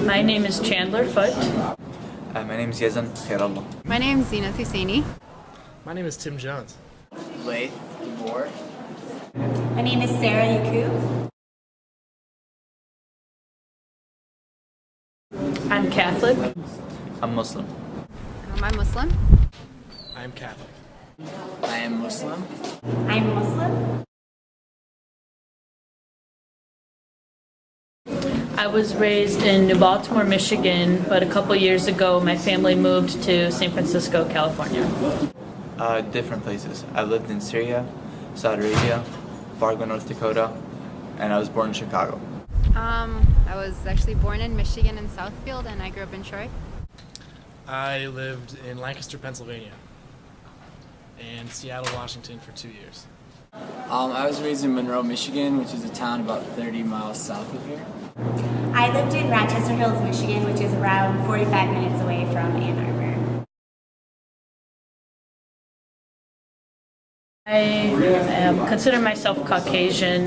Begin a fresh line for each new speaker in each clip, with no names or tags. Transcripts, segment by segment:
My name is Chandler Foote.
My name is Yazan Khairallah.
My name is Zina Husseini.
My name is Tim Jones.
Laith DeBoer.
My name is Sarah Yakub.
I'm Catholic.
I'm Muslim.
I'm Muslim.
I am Catholic.
I am Muslim.
I'm Muslim.
I was raised in New Baltimore, Michigan, but a couple years ago my family moved to San Francisco, California.
Different places. I lived in Syria, Saudi Arabia, Fargo, North Dakota, and I was born in Chicago.
I was actually born in Michigan in Southfield, and I grew up in Troy.
I lived in Lancaster, Pennsylvania, and Seattle, Washington for 2 years.
I was raised in Monroe, Michigan, which is a town about 30 miles south of here.
I lived in Rochester Hills, Michigan, which is around 45 minutes away from Ann Arbor.
I consider myself Caucasian.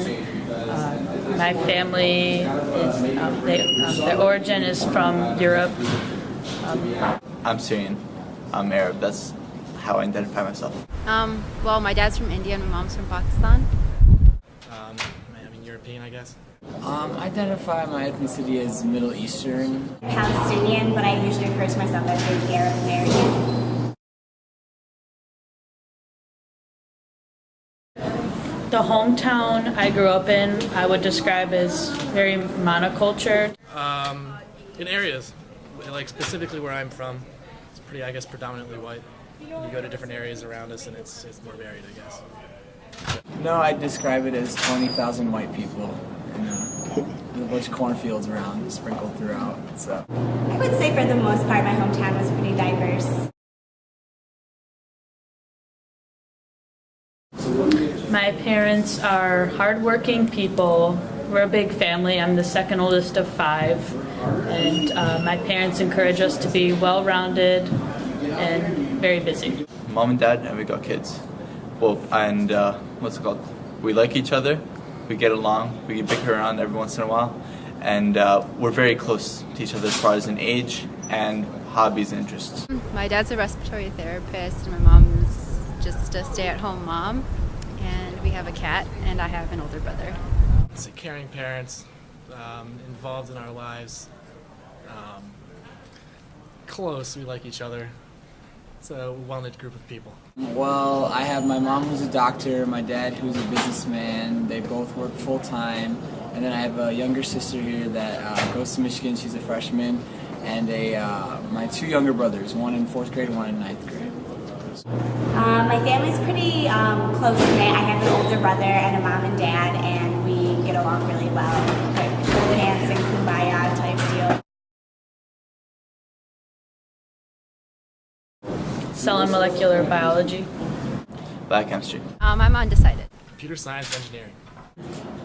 My family is, their origin is from Europe.
I'm Syrian. I'm Arab. That's how I identify myself.
Well, my dad's from India and my mom's from Pakistan.
European, I guess.
I identify my ethnicity as Middle Eastern.
Palestinian, but I usually refer to myself as being Arab American.
The hometown I grew up in, I would describe as very monoculture.
In areas, like specifically where I'm from, it's pretty, I guess, predominantly white. You go to different areas around us and it's more varied, I guess.
No, I describe it as 20,000 white people. There's a bunch of cornfields around, sprinkled throughout. So
I would say for the most part, my hometown was pretty diverse.
My parents are hardworking people. We're a big family. I'm the second oldest of 5. And my parents encourage us to be well-rounded and very busy.
Mom and dad, and we got kids. Well, and what's it called? We like each other. We get along. We bicker around every once in a while. And we're very close to each other as far as in age and hobbies and interests.
My dad's a respiratory therapist, and my mom's just a stay-at-home mom. And we have a cat, and I have an older brother.
It's caring parents, involved in our lives, close, we like each other. It's a well-knit group of people.
Well, I have my mom who's a doctor, my dad who's a businessman. They both work full-time. And then I have a younger sister here that goes to Michigan. She's a freshman. And my 2 younger brothers, one in 4th grade and one in 9th grade.
My family's pretty close-knit. I have an older brother and a mom and dad, and we get along really well. Like hold hands and kumbaya type deal.
Cell and molecular biology.
Biochemistry.
I'm undecided.
Computer science, engineering.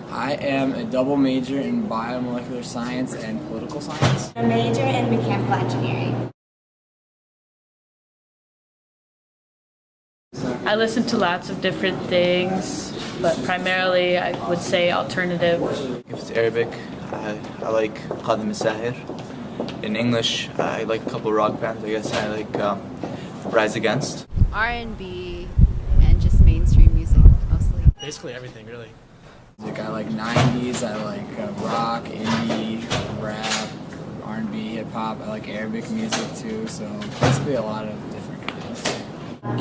I am a double major in biomolecular science and political science.
A major in mechanical engineering.
I listen to lots of different things, but primarily I would say alternative.
If it's Arabic, I like Qadim al-Sahir. In English, I like a couple rock bands. I guess I like Rise Against.
R&B and just mainstream music, mostly.
Basically everything, really.
I like 90s, I like rock, indie, rap, R&B, hip-hop. I like Arabic music too, so basically a lot of different kinds.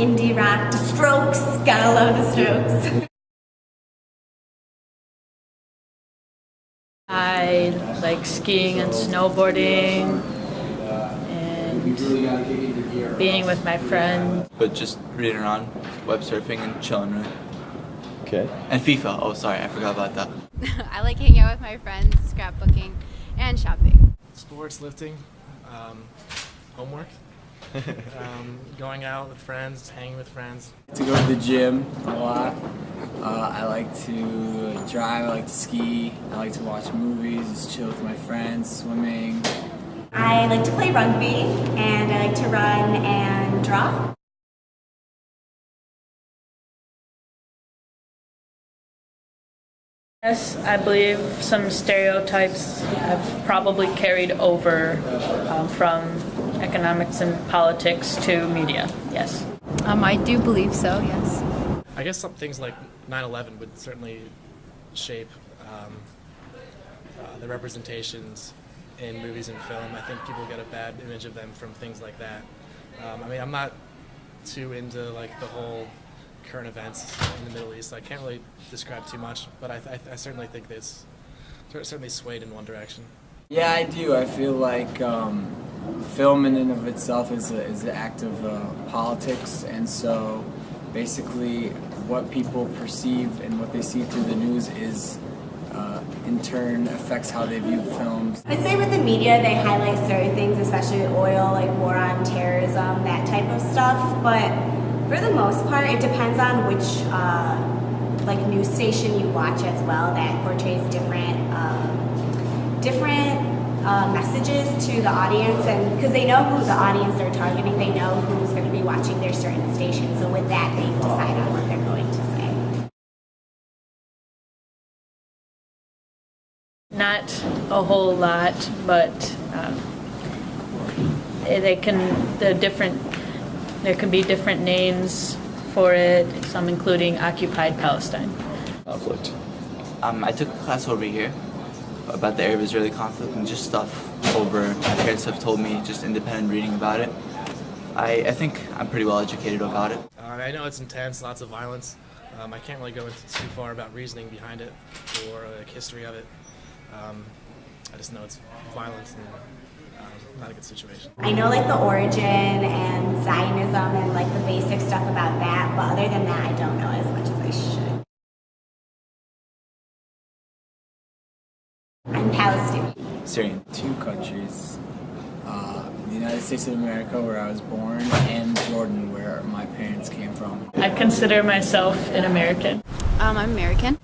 Indie rock, The Strokes. Gotta love The Strokes.
I like skiing and snowboarding and being with my friends.
But just reading around, web surfing and chilling, right? Okay. And FIFA. Oh, sorry, I forgot about that.
I like hanging out with my friends, scrapbooking, and shopping.
Sports, lifting, homework, going out with friends, hanging with friends.
To go to the gym a lot. I like to drive, I like to ski, I like to watch movies, just chill with my friends, swimming.
I like to play rugby, and I like to run and draw.
Yes, I believe some stereotypes have probably carried over from economics and politics to media. Yes.
I do believe so, yes.
I guess some things like 9/11 would certainly shape the representations in movies and film. I think people get a bad image of them from things like that. I mean, I'm not too into like the whole current events in the Middle East. I can't really describe too much, but I certainly think it's certainly swayed in one direction.
Yeah, I do. I feel like film in and of itself is an act of politics, and so basically what people perceive and what they see through the news is in turn affects how they view films.
I'd say with the media, they highlight certain things, especially with oil, like war on terrorism, that type of stuff. But for the most part, it depends on which like news station you watch as well. That portrays different messages to the audience, and because they know who the audience they're targeting, they know who's going to be watching their certain station. So with that, they decide on what they're going to say.
Not a whole lot, but there can be different names for it, some including occupied Palestine.
Conflict.
I took a class over here about the Arab-Israeli conflict and just stuff over my parents have told me, just independent reading about it. I think I'm pretty well educated about it.
I know it's intense, lots of violence. I can't really go into too far about reasoning behind it or like history of it. I just know it's violent and not a good situation.
I know like the origin and Zionism and like the basic stuff about that, but other than that, I don't know as much as I should. I'm Palestinian.
Syrian.
2 countries, the United States of America, where I was born, and Jordan, where my parents came from.
I consider myself an American.
I'm American.